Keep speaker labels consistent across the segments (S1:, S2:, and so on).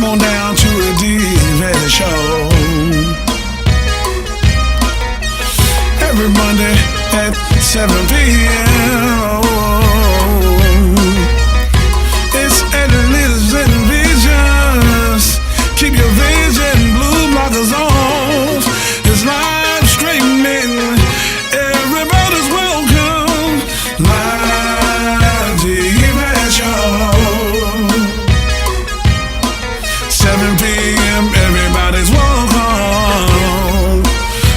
S1: Come on down to the Yvette show. Every Monday at 7 p.m. It's Editors and Visions. Keep your vision blue blockers on. It's live streaming. Everybody's welcome. Live TV show. 7 p.m. Everybody's welcome.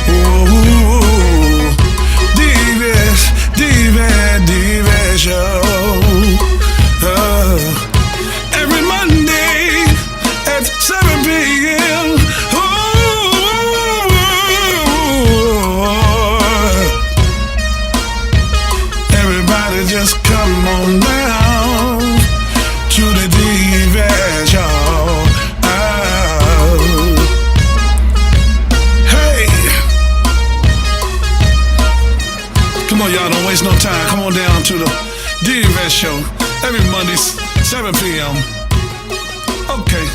S1: Ooh, Diva show. Every Monday at 7 p.m. Everybody just come on down to the Diva show. Hey, come on, y'all, don't waste no time. Come on down to the Yvette show every Monday, 7 p.m. Okay,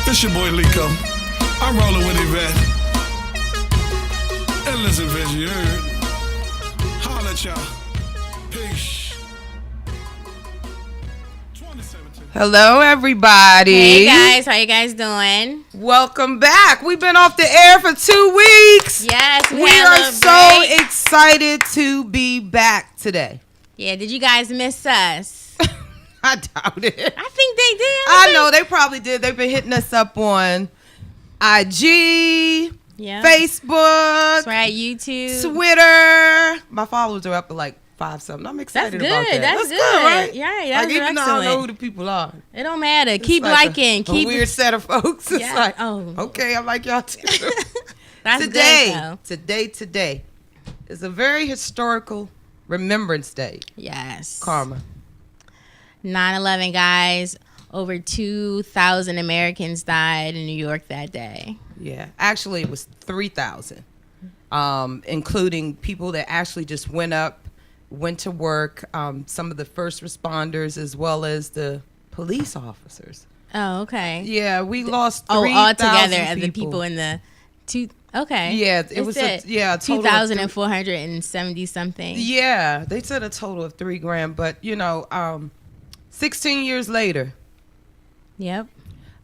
S1: this your boy Lico. I'm rolling with Yvette. And listen, Vince, you heard. Holla at y'all. Peace. 2017.
S2: Hello, everybody.
S3: Hey guys, how you guys doing?
S2: Welcome back. We've been off the air for 2 weeks.
S3: Yes, we
S2: We
S3: had a
S2: are
S3: little
S2: so
S3: break.
S2: excited to be back today.
S3: Yeah, did you guys miss us?
S2: I doubt it.
S3: I think they did.
S2: I know they probably did. They've been hitting us up on IG,
S3: Yeah.
S2: Facebook,
S3: That's right, YouTube.
S2: Twitter. My followers are up to like 5 something. I'm
S3: That's
S2: excited
S3: good.
S2: about that.
S3: That's good,
S2: right?
S3: Yeah,
S2: Like
S3: that's
S2: even though I don't know who
S3: excellent.
S2: the people are.
S3: It don't matter.
S2: It's
S3: Keep
S2: like
S3: liking.
S2: a
S3: Keep
S2: weird set of folks. It's
S3: Yeah.
S2: like,
S3: Oh.
S2: okay, I like y'all too.
S3: That's
S2: today
S3: good, though.
S2: today is a very historical Remembrance Day.
S3: Yes.
S2: Karma.
S3: 9/11, guys. Over 2,000 Americans died in New York that day.
S2: Yeah, actually it was 3,000, including people that actually just went to work, some of the first responders as well as the police officers.
S3: Oh, okay.
S2: Yeah, we lost 3,000
S3: all together of the
S2: people.
S3: people in the two. Okay.
S2: Yeah, it was a total of
S3: 2,470 something.
S2: Yeah, they said a total of 3 grand, but 16 years later,
S3: Yep.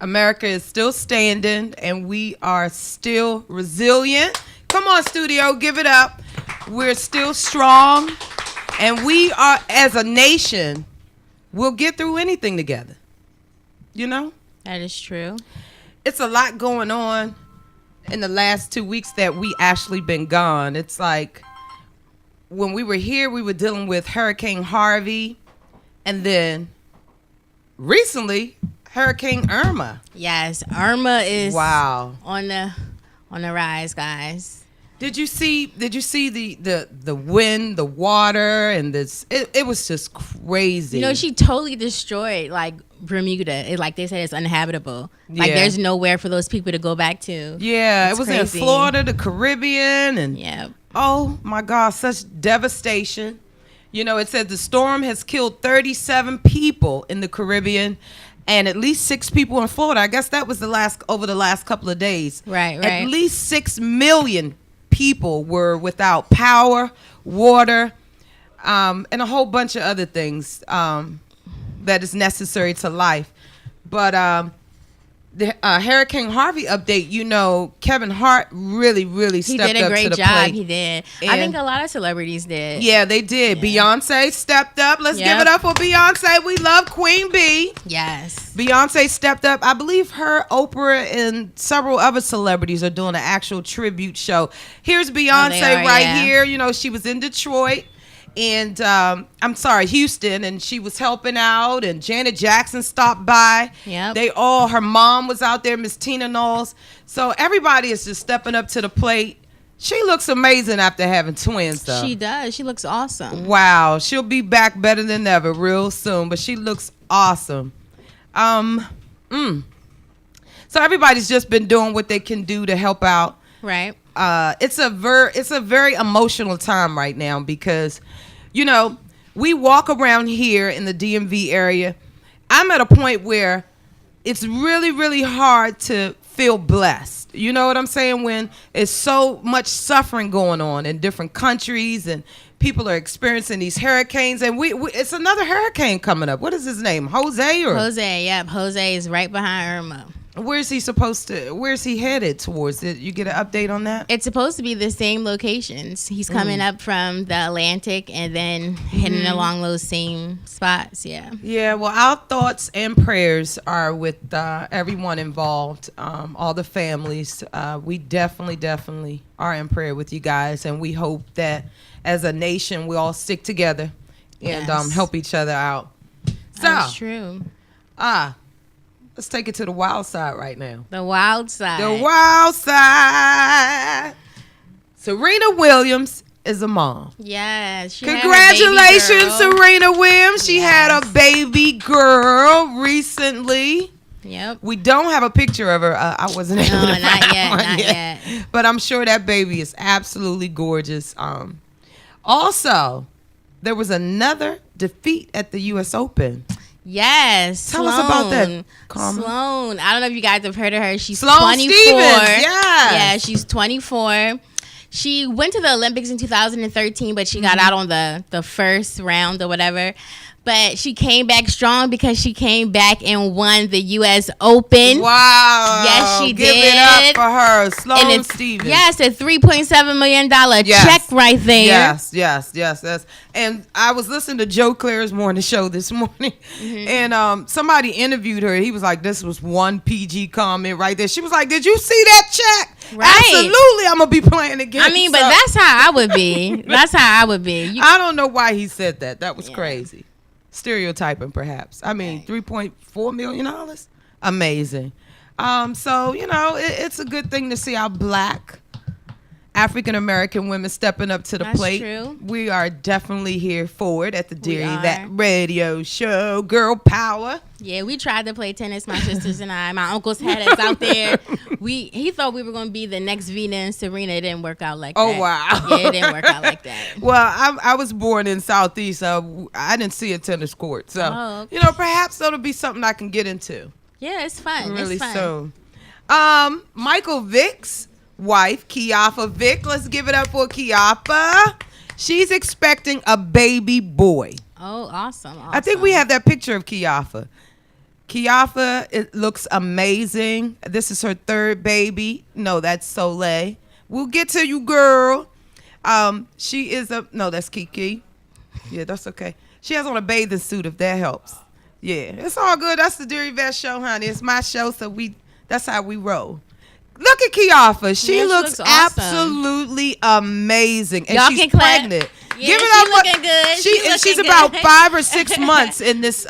S2: America is still standing and we are still resilient. Come on, studio, give it up. We're still strong and we are, as a nation, we'll get through anything together. You know?
S3: That is true.
S2: It's a lot going on in the last 2 weeks that we actually been gone. It's like when we were here, we were dealing with Hurricane Harvey, and then recently Hurricane Irma.
S3: Yes, Irma is
S2: Wow.
S3: on the rise, guys.
S2: Did you see the wind, the water, and this? It was just crazy.
S3: You know, she totally destroyed like Bermuda. Like they said, it's uninhabitable. Like
S2: Yeah.
S3: there's nowhere for those people to go back to.
S2: Yeah,
S3: It's
S2: it was
S3: crazy.
S2: in Florida, the Caribbean, and
S3: Yeah.
S2: oh my God, such devastation. You know, it said the storm has killed 37 people in the Caribbean and at least 6 people in Florida. I guess that was over the last couple of days.
S3: Right.
S2: At least 6 million people were without power, water, and a whole bunch of other things that is necessary to life. But the Hurricane Harvey update, Kevin Hart really stepped up to the plate.
S3: He did a great job. He did. I
S2: And-
S3: think a lot of celebrities did.
S2: Yeah, they did.
S3: Yeah.
S2: Beyonce stepped up. Let's
S3: Yep.
S2: give it up for Beyonce. We love Queen Bee.
S3: Yes.
S2: Beyonce stepped up. I believe her, Oprah, and several other celebrities are doing an actual tribute show. Here's Beyonce right
S3: yeah.
S2: here. She was in Detroit. And Houston, and she was helping out, and Janet Jackson stopped by.
S3: Yep.
S2: Her mom was out there, Miss Tina Knowles. So everybody is just stepping up to the plate. She looks amazing after having twins, though.
S3: She does. She looks awesome.
S2: Wow, she'll be back better than ever real soon, but she looks awesome. So everybody's just been doing what they can do to help out.
S3: Right.
S2: It's a very emotional time right now because, we walk around here in the DMV area. I'm at a point where it's really, really hard to feel blessed. You know what I'm saying? When it's so much suffering going on in different countries and people are experiencing these hurricanes, and we it's another hurricane coming up. What is his name? Jose or
S3: Jose? Yep, Jose is right behind Irma.
S2: Where's he headed towards? Did you get an update on that?
S3: It's supposed to be the same locations. He's coming up from the Atlantic and then heading along those same spots. Yeah.
S2: Yeah. Well, our thoughts and prayers are with everyone involved, all the families. We definitely are in prayer with you guys, and we hope that as a nation we all stick together and help each other out. So
S3: that's true.
S2: Let's take it to the wild side right now.
S3: The wild side.
S2: The wild side. Serena Williams is a mom.
S3: Yes. She
S2: Congratulations,
S3: had a baby girl.
S2: Serena Williams. She had a baby girl recently.
S3: Yep.
S2: We don't have a picture of her. I wasn't able to find
S3: not
S2: one
S3: yet.
S2: But I'm sure that baby is absolutely gorgeous. Also, there was another defeat at the U.S. Open.
S3: Yes.
S2: Tell us about that, Carmen.
S3: Sloane. I don't know if you guys have heard of her. She's
S2: Sloane
S3: 24.
S2: Stephens, yes.
S3: Yeah, she's 24. She went to the Olympics in 2013, but she got out on the first round or whatever. But she came back strong because she came back and won the U.S. Open.
S2: Wow.
S3: Yes, she
S2: Give
S3: did.
S2: it up for her. Sloane
S3: And
S2: Stephens.
S3: Yes, a $3.7 million check right there.
S2: Yes. And I was listening to Joe Claire's morning show this morning, and somebody interviewed her. He was like, this was one PG comment right there. She was like, did you see that check?
S3: Right.
S2: Absolutely, I'm going to be playing again.
S3: I mean, but that's how I would be. That's how I would be.
S2: I don't know why he said that. That was crazy. Stereotyping, perhaps. I mean, $3.4 million? Amazing. So, it's a good thing to see our black African-American women stepping up to the plate.
S3: True.
S2: We are definitely here for it at the Dear Yvette radio show. Girl power.
S3: Yeah, we tried to play tennis, my sisters and I. My uncles had us out there. He thought we were going to be the next Venus and Serena. It didn't work out like that.
S2: Oh, wow.
S3: Yeah, it didn't work out like that.
S2: Well, I was born in Southeast, so I didn't see a tennis court. So, perhaps that'll be something I can get into.
S3: Yeah, it's fun.
S2: Really
S3: it's fun.
S2: soon. Michael Vick's wife, Kiafa Vick. Let's give it up for Kiafa. She's expecting a baby boy.
S3: Oh, awesome.
S2: I think we have that picture of Kiafa. Kiafa, it looks amazing. This is her third baby. No, that's Soleil. We'll get to you, girl. She is that's Kiki. Yeah, that's okay. She has on a bathing suit, if that helps. Yeah, it's all good. That's the Dear Yvette show, honey. It's my show, so that's how we roll. Look at Kiafa. She looks
S3: awesome.
S2: Absolutely amazing. And
S3: Y'all
S2: she's
S3: can clap.
S2: pregnant.
S3: Yeah,
S2: Give it up.
S3: looking good.
S2: She's about 5 or 6 months in this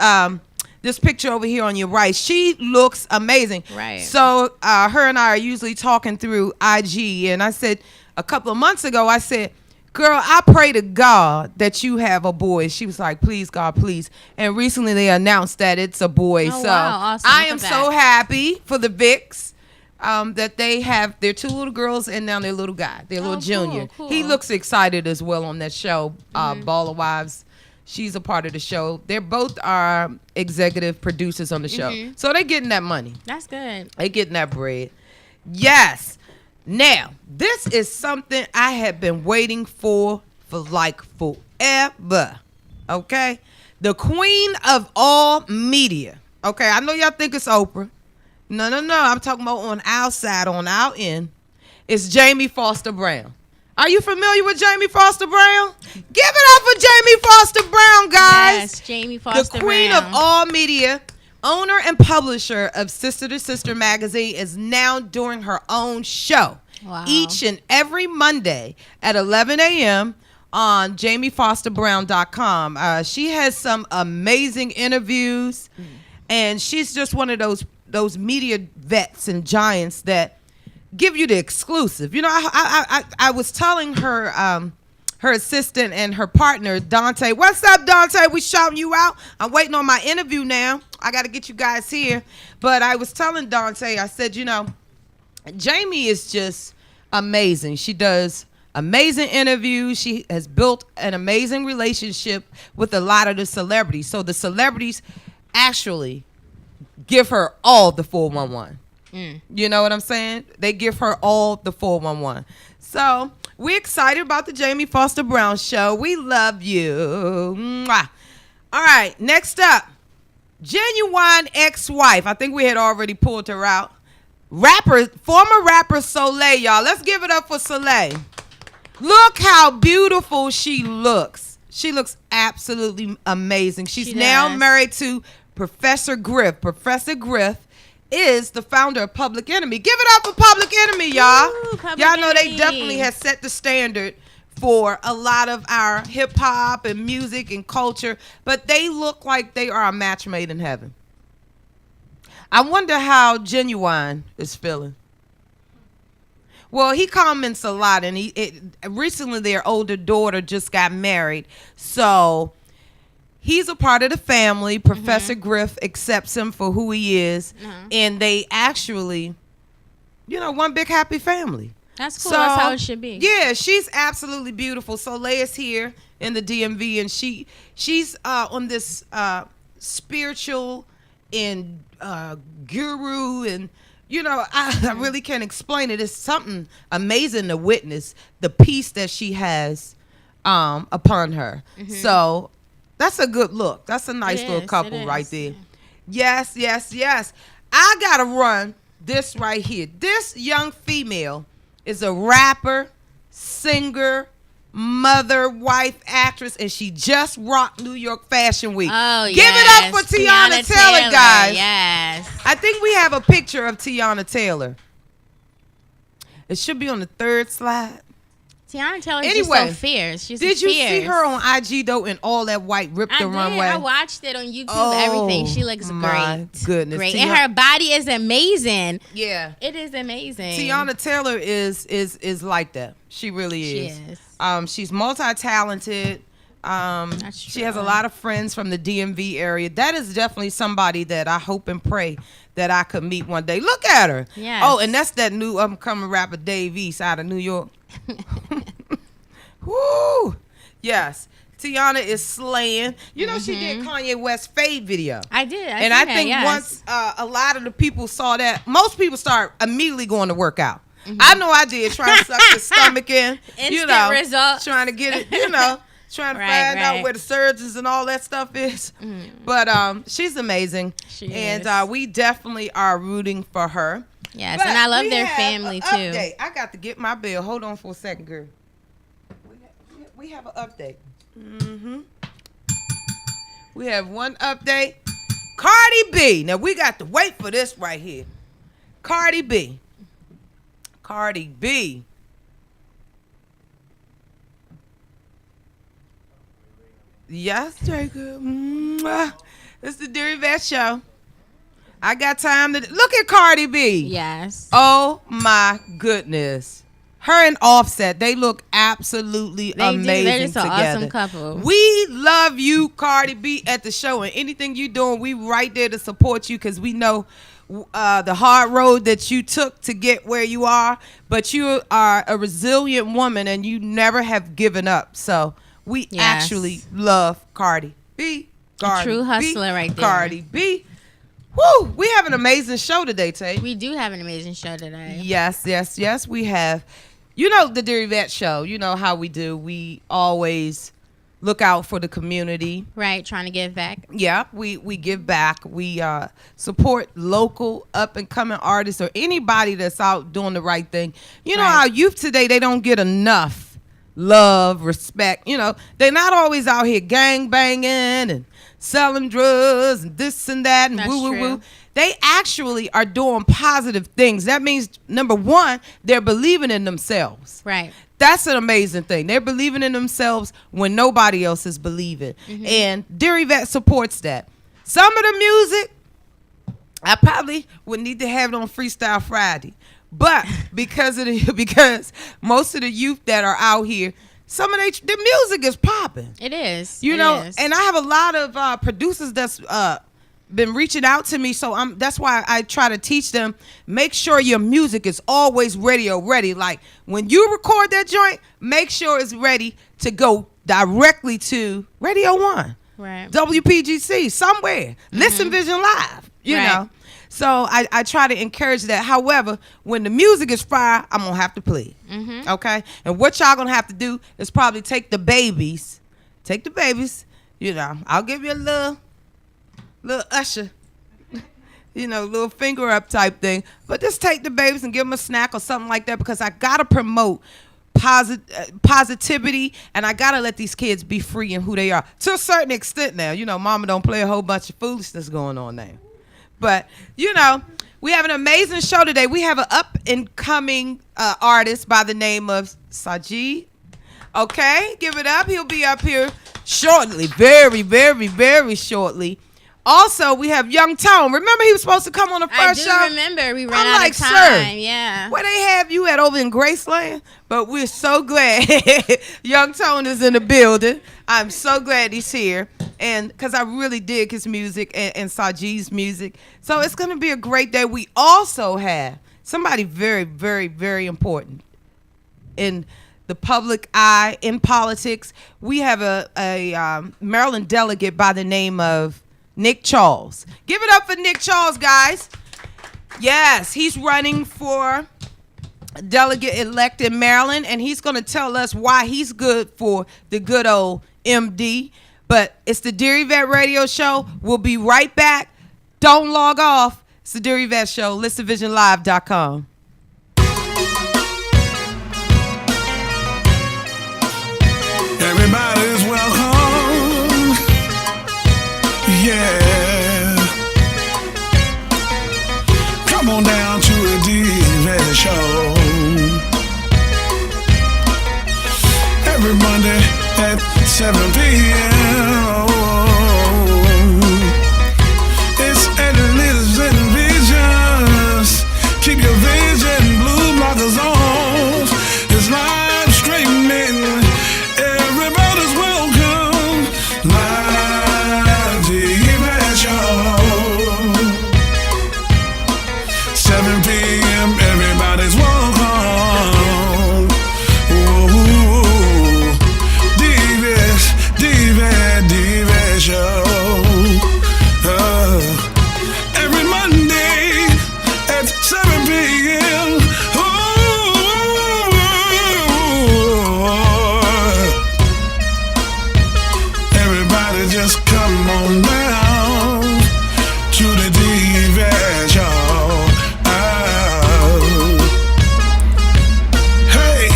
S2: this picture over here on your right. She looks amazing.
S3: Right.
S2: So her and I are usually talking through IG, and I said a couple of months ago, I said, girl, I pray to God that you have a boy. She was like, please, God, please. And recently they announced that it's a boy.
S3: Oh,
S2: so
S3: wow. Awesome.
S2: I
S3: Look
S2: am
S3: at
S2: so
S3: that.
S2: happy for the Vicks. That they have their 2 little girls and now their little guy, their little junior.
S3: Cool.
S2: He looks excited as well on that show, Ball of Wives. She's a part of the show. They're both our executive producers on the show. So they're getting that money.
S3: That's good.
S2: They getting that bread. Yes. Now, this is something I have been waiting for like forever. Okay? The queen of all media. Okay, I know y'all think it's Oprah. No. I'm talking about on our side, on our end. It's Jamie Foster Brown. Are you familiar with Jamie Foster Brown? Give it up for Jamie Foster Brown, guys.
S3: Yes, Jamie Foster
S2: The queen
S3: Brown.
S2: of all media, owner and publisher of Sister to Sister magazine, is now doing her own show.
S3: Wow.
S2: Each and every Monday at 11 a.m. on JamieFosterBrown.com. She has some amazing interviews, and she's just one of those media vets and giants that give you the exclusive. I was telling her her assistant and her partner Dante, what's up, Dante? We shouting you out. I'm waiting on my interview now. I got to get you guys here. But I was telling Dante, I said, Jamie is just amazing. She does amazing interviews. She has built an amazing relationship with a lot of the celebrities. So the celebrities actually give her all the 411. You know what I'm saying? They give her all the 411. So we're excited about the Jamie Foster Brown Show. We love you. Mwah. All right, next up, Genuine ex-wife. I think we had already pulled her out. Former rapper Soleil, y'all. Let's give it up for Soleil. Look how beautiful she looks. She looks absolutely amazing. She's now married to Professor Griff. Professor Griff is the founder of Public Enemy. Give it up for Public Enemy, y'all. Y'all know they definitely have set the standard for a lot of our hip hop and music and culture, but they look like they are a match made in heaven. I wonder how Genuine is feeling. Well, he comments a lot, and recently their older daughter just got married, so he's a part of the family. Professor Griff accepts him for who he is, and they actually, one big happy family.
S3: That's cool. That's how it should be.
S2: Yeah, she's absolutely beautiful. Soleil is here in the DMV, and she's on this spiritual and guru, and I really can't explain it. It's something amazing to witness the peace that she has upon her. So that's a good look. That's a nice little couple right there. Yes, yes, yes. I gotta run this right here. This young female is a rapper, singer, mother, wife, actress, and she just rocked New York Fashion Week.
S3: Oh,
S2: Give it up for Tiana Taylor, guys.
S3: Yes.
S2: I think we have a picture of Tiana Taylor. It should be on the third slide.
S3: Tiana Taylor is just so fierce. She's
S2: did you see her on IG though in all that white ripped the runway?
S3: I watched it on YouTube. Everything. She looks
S2: my
S3: great.
S2: Goodness,
S3: great, and her body is amazing.
S2: Yeah,
S3: it is amazing.
S2: Tiana Taylor is like that. She really is. She is. She's multi-talented. She has a lot of friends from the DMV area. That is definitely somebody that I hope and pray that I could meet one day. Look at her.
S3: Yes.
S2: Oh, and that's that new upcoming rapper Dave East out of New York. Woo! Yes. Tiana is slaying. She did Kanye West Fade video.
S3: I did.
S2: I think once a lot of the people saw that, most people start immediately going to work out. I know I did, trying to suck the stomach in.
S3: Instant results.
S2: Trying to get it, trying to find out where the surgeons and all that stuff is. But she's amazing.
S3: She is.
S2: We definitely are rooting for her.
S3: Yes,
S2: but
S3: and I love their family too.
S2: Update. I got to get my bill. Hold on for a second, girl. We have an update. We have one update. Cardi B. Now we got to wait for this right here. Cardi B. Cardi B. Yes, Jacob. It's the Dear Yvette Show. I got time to look at Cardi B.
S3: Yes.
S2: Oh my goodness. Her and Offset, they look absolutely amazing
S3: They're just
S2: together.
S3: an awesome couple.
S2: We love you, Cardi B, at the show, and anything you're doing, we right there to support you because we know the hard road that you took to get where you are, but you are a resilient woman and you never have given up. So we actually love Cardi B.
S3: A true hustler right there.
S2: Cardi B. Woo! We have an amazing show today, Tay.
S3: We do have an amazing show today.
S2: Yes, yes, yes, we have. The Dear Yvette Show, you know how we do. We always look out for the community.
S3: Right, trying to give back.
S2: Yeah, we give back. We support local up-and-coming artists or anybody that's out doing the right thing. You know how youth today, they don't get enough love, respect. They're not always out here gang banging and selling drugs and this and that and woo. They actually are doing positive things. That means, number one, they're believing in themselves.
S3: Right.
S2: That's an amazing thing. They're believing in themselves when nobody else is believing. And Dear Yvette supports that. Some of the music, I probably would need to have it on Freestyle Friday. But because most of the youth that are out here, some of the music is popping.
S3: It is.
S2: And I have a lot of producers that's been reaching out to me, so that's why I try to teach them, make sure your music is always radio ready. Like when you record that joint, make sure it's ready to go directly to Radio 1.
S3: Right.
S2: WPGC, somewhere. Listen Vision Live, you know. So I try to encourage that. However, when the music is fire, I'm going to have to play it.
S3: Mm-hmm.
S2: Okay? And what y'all going to have to do is probably take the babies. You know, I'll give you a little usher, you know, little finger up type thing. But just take the babies and give them a snack or something like that, because I got to promote positivity, and I got to let these kids be free in who they are. To a certain extent now. You know, mama don't play a whole bunch of foolishness going on now. But, you know, we have an amazing show today. We have an up-and-coming artist by the name of Sajid. Okay, give it up. He'll be up here shortly, very, very, very shortly. Also, we have Young Tone. Remember he was supposed to come on the first show?
S3: I do remember. We ran out of time.
S2: Sir,
S3: yeah.
S2: Where they have you at over in Graceland? But we're so glad Young Tone is in the building. I'm so glad he's here. And because I really dig his music and Sajid's music. So it's going to be a great day. We also have somebody very, very, very important in the public eye, in politics. We have a Maryland delegate by the name of Nick Charles. Give it up for Nick Charles, guys. Yes, he's running for delegate-elect in Maryland, and he's going to tell us why he's good for the good old MD. But it's the Dear Yvette Radio Show. We'll be right back. Don't log off. It's the Dear Yvette Show. ListenVisionLive.com.
S1: Everybody's welcome. Yeah. Come on down to the Yvette Show. Every Monday at 7 p.m. It's Editor's and Visions. Keep your vision blue blockers on. It's live streaming. Everybody's welcome. Live TV show. 7 p.m. Everybody's welcome. Ooh, Diva show. Every Monday at 7 p.m. Everybody just come on down to the Diva show. Hey,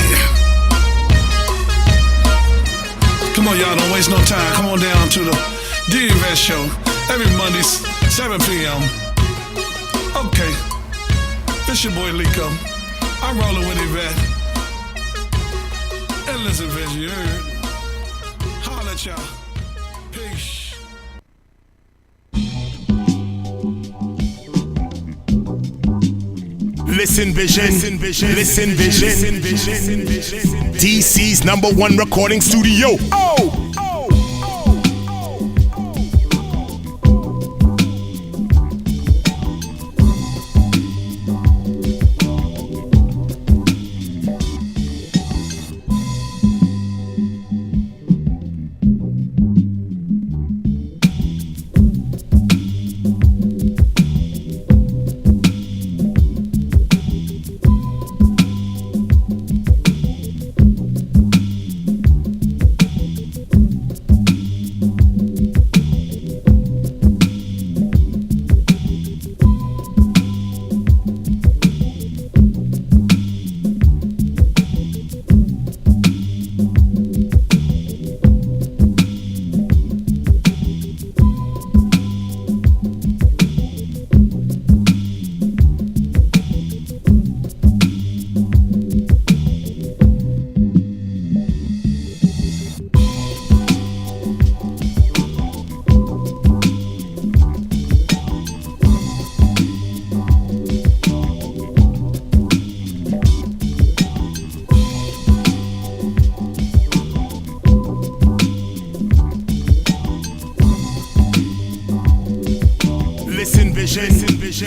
S1: come on, y'all, don't waste no time. Come on down to the Diva show every Monday, 7 p.m. Okay, this your boy Lico. I'm rolling with Yvette. And listen, Vince, you heard. Holla at y'all. Peace.
S4: Listen Vision, Listen Vision, DC's #1 recording studio.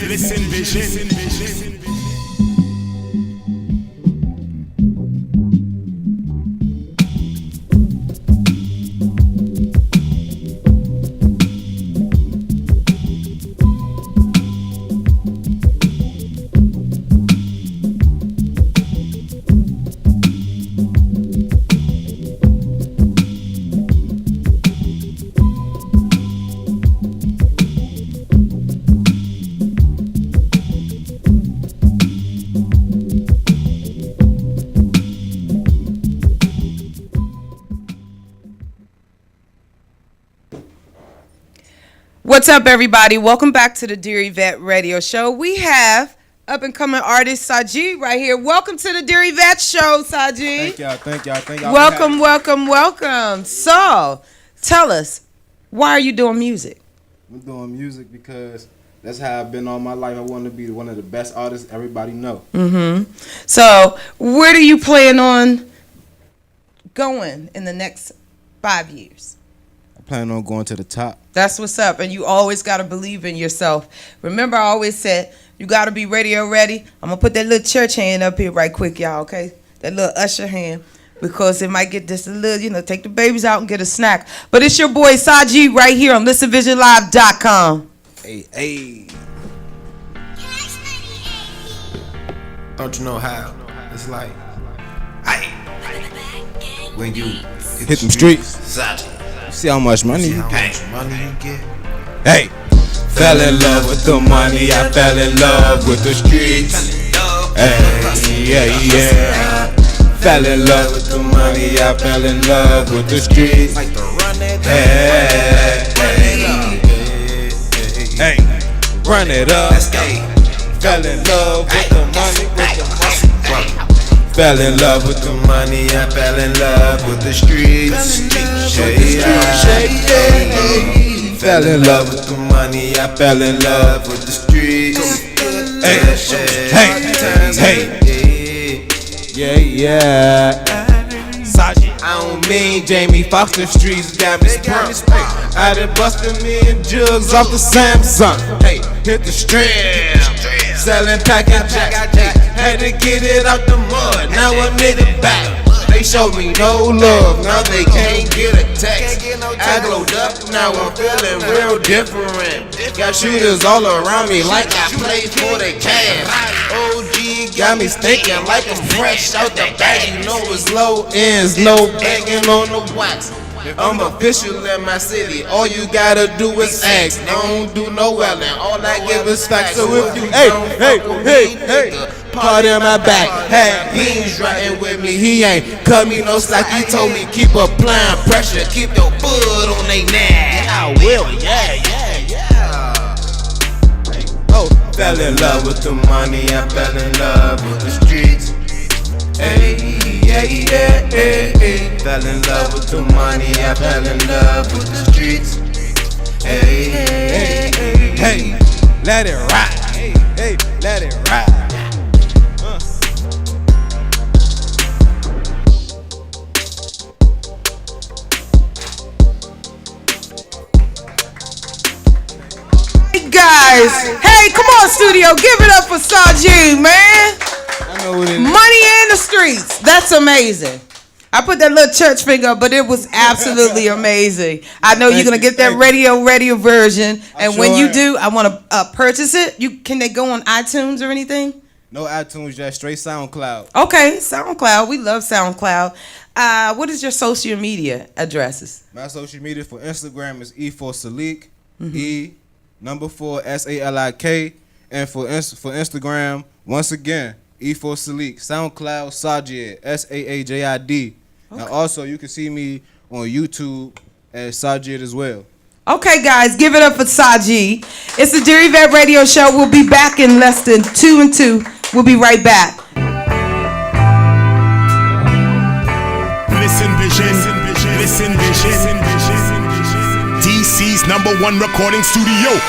S4: Listen Vision.
S2: What's up, everybody? Welcome back to the Dear Yvette radio show. We have up-and-coming artist Sajid right here. Welcome to the Dear Yvette show, Sajid.
S5: Thank y'all.
S2: Welcome. So, tell us, why are you doing music?
S5: I'm doing music because that's how I've been all my life. I want to be one of the best artists everybody know.
S2: Mm-hmm. So, where do you plan on going in the next 5 years?
S5: I plan on going to the top.
S2: That's what's up. And you always got to believe in yourself. Remember, I always said, you got to be radio ready. I'm going to put that little church hand up here right quick, y'all, okay? That little usher hand. Because it might get just a little, take the babies out and get a snack. But it's your boy Sajid right here on ListenVisionLive.com.
S5: Hey.
S6: Don't you know how? It's like, when you
S5: hit them streets,
S6: Sajid,
S5: see how much money you
S6: how
S5: get.
S6: much money you get.
S5: Hey, fell in love with the money. I fell in love with the streets. Hey, yeah. Fell in love with the money. I fell in love with the streets.
S6: Like the run that
S5: Hey, run it up.
S6: Let's go.
S5: Fell in love with the money. Fell in love with the money.
S6: I fell in love with the streets.
S5: Fell in love with
S6: the money. I fell in love with the streets.
S5: Hey. Yeah. Sajid. I don't mean Jamie Foxx, the streets got me sprung. I done busted me and jugs off the Samsung. Hey, hit the strip, selling package jack. Had to get it out the mud, now I made it back. They showed me no love, now they can't get a text. I glowed up, now I'm feeling real different. Got shooters all around me like I play for the cash. OG got me stinking like I'm fresh out the bag. You know it's low ends, no banging on the wax. I'm official in my city, all you gotta do is ask. Don't do no welling, all I give is facts. So if you hey, part in my back, hey, he ain't riding with me, he ain't cut me no slack. He told me keep applying pressure, keep your foot on they neck. I will, yeah. Oh, fell in love with the money, I fell in love with the streets. Hey. Fell in love with the money, I fell in love with the streets. Hey, let it ride. Hey, let it ride.
S2: Hey guys, hey, come on studio, give it up for Sajid, man. Money in the streets. That's amazing. I put that little church finger up, but it was absolutely amazing. I know you're going to get that radio version. And when you do, I want to purchase it. Can they go on iTunes or anything?
S5: No iTunes, just straight SoundCloud.
S2: Okay, SoundCloud. We love SoundCloud. What is your social media addresses?
S5: My social media for Instagram is E4Salik, E4 SALIK. And for Instagram, once again, E4Salik, SoundCloud, Sajid, Saajid. Okay. And also, you can see me on YouTube as Sajid as well.
S2: Okay, guys, give it up for Sajid. It's the Dear Yvette radio show. We'll be back in less than 2 and 2. We'll be right back.
S4: Listen Vision. DC's #1 recording studio.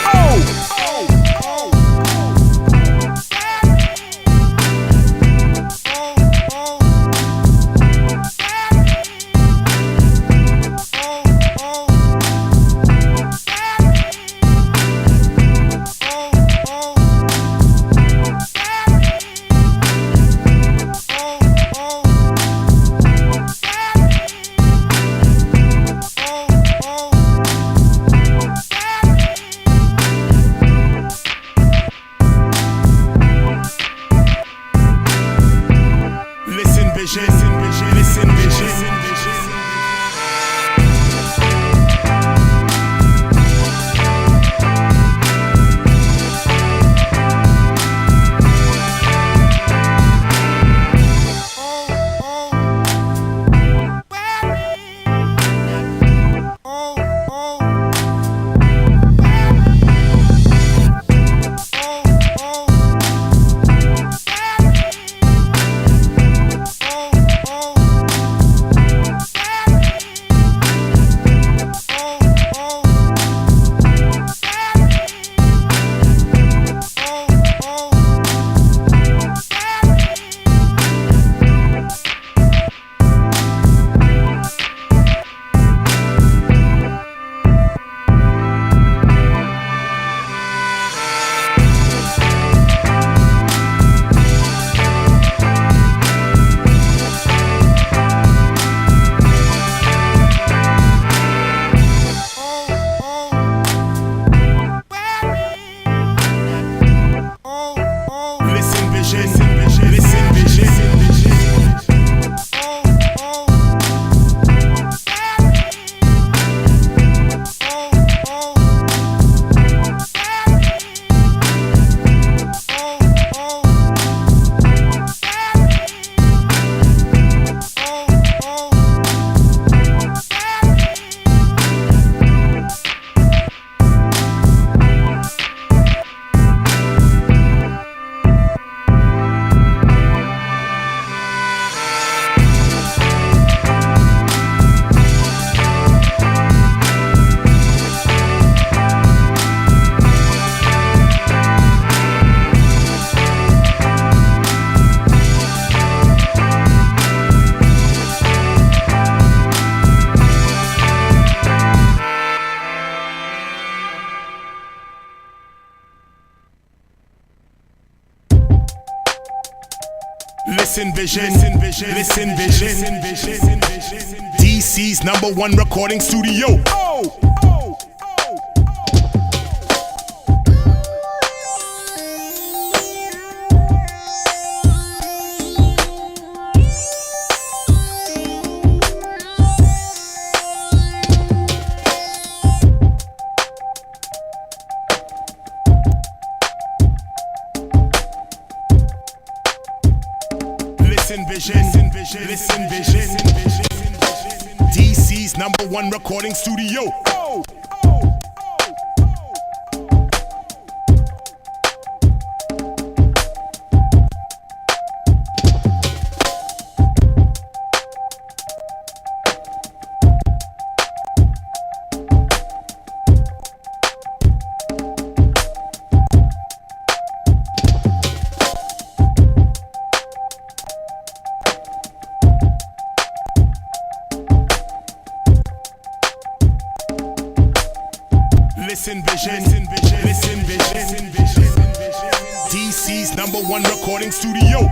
S4: listen, vision. Listen, vision. Listen, vision. DC's #1 recording studio. Listen, vision. DC's #1 recording studio. Listen, vision. DC's #1 recording studio.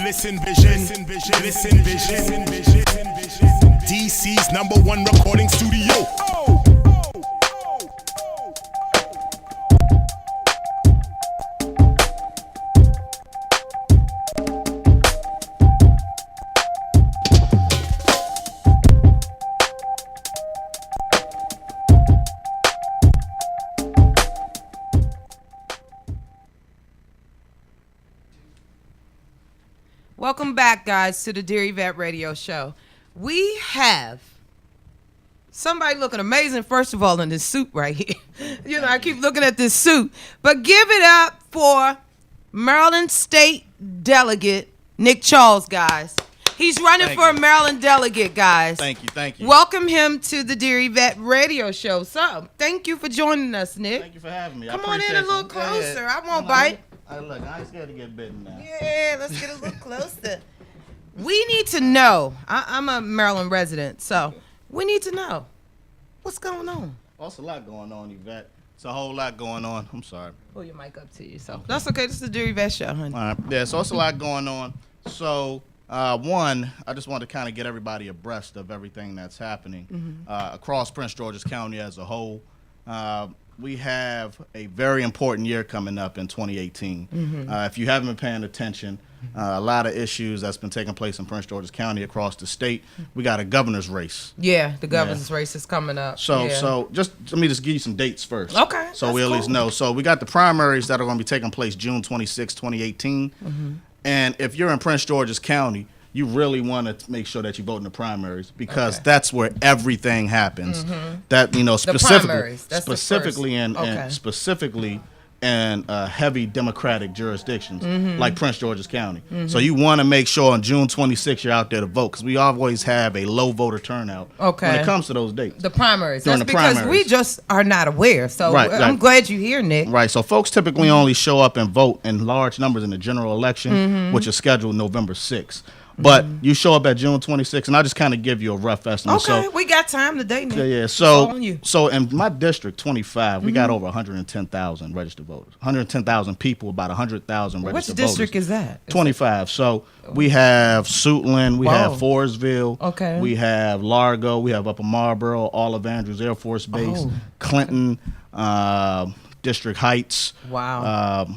S4: Listen, vision. DC's #1 recording studio.
S2: Welcome back, guys, to the Dear Yvette radio show. We have somebody looking amazing, first of all, in this suit right here. I keep looking at this suit. But give it up for Maryland State Delegate Nick Charles, guys. He's running for a Maryland delegate, guys.
S7: Thank you.
S2: Welcome him to the Dear Yvette radio show. So, thank you for joining us, Nick.
S7: Thank you for having me.
S2: Come on in a little closer. I won't bite.
S7: Look, I ain't scared to get bitten now.
S2: Yeah, let's get a little closer. We need to know. I'm a Maryland resident, so we need to know what's going on.
S7: Well, it's a lot going on, Yvette. It's a whole lot going on. I'm sorry.
S2: Pull your mic up to you. So that's okay. This is the Dear Yvette show, honey.
S7: All right. Yeah, so it's a lot going on. So, one, I just want to kind of get everybody abreast of everything that's happening across Prince George's County as a whole. We have a very important year coming up in 2018. If you haven't been paying attention, a lot of issues that's been taking place in Prince George's County across the state. We got a governor's race.
S2: Yeah, the governor's race is coming up.
S7: So just let me just give you some dates first.
S2: Okay.
S7: So we at least know. So we got the primaries that are going to be taking place June 26, 2018. And if you're in Prince George's County, you really want to make sure that you vote in the primaries because that's where everything happens. That specifically in heavy Democratic jurisdictions like Prince George's County. So you want to make sure on June 26th you're out there to vote because we always have a low voter turnout when it comes to those dates.
S2: The primaries.
S7: During
S2: That's
S7: the
S2: because
S7: primaries.
S2: we just are not aware. So I'm glad you're here, Nick.
S7: Right. So folks typically only show up and vote in large numbers in the general election, which is scheduled November 6th. But you show up at June 26th, and I just kind of give you a rough estimate.
S2: Okay,
S7: So,
S2: we got time today, Nick.
S7: yeah.
S2: It's all on
S7: So,
S2: you.
S7: so in my district, 25, we got over 110,000 registered voters. 110,000 people, about 100,000
S2: Which
S7: registered
S2: district
S7: voters.
S2: is that?
S7: 25. So we have Suitland, we have
S2: Whoa.
S7: Forestville,
S2: Okay.
S7: we have Largo, we have Upper Marlboro, Olive Andrews Air Force Base,
S2: Oh.
S7: Clinton, District Heights.
S2: Wow.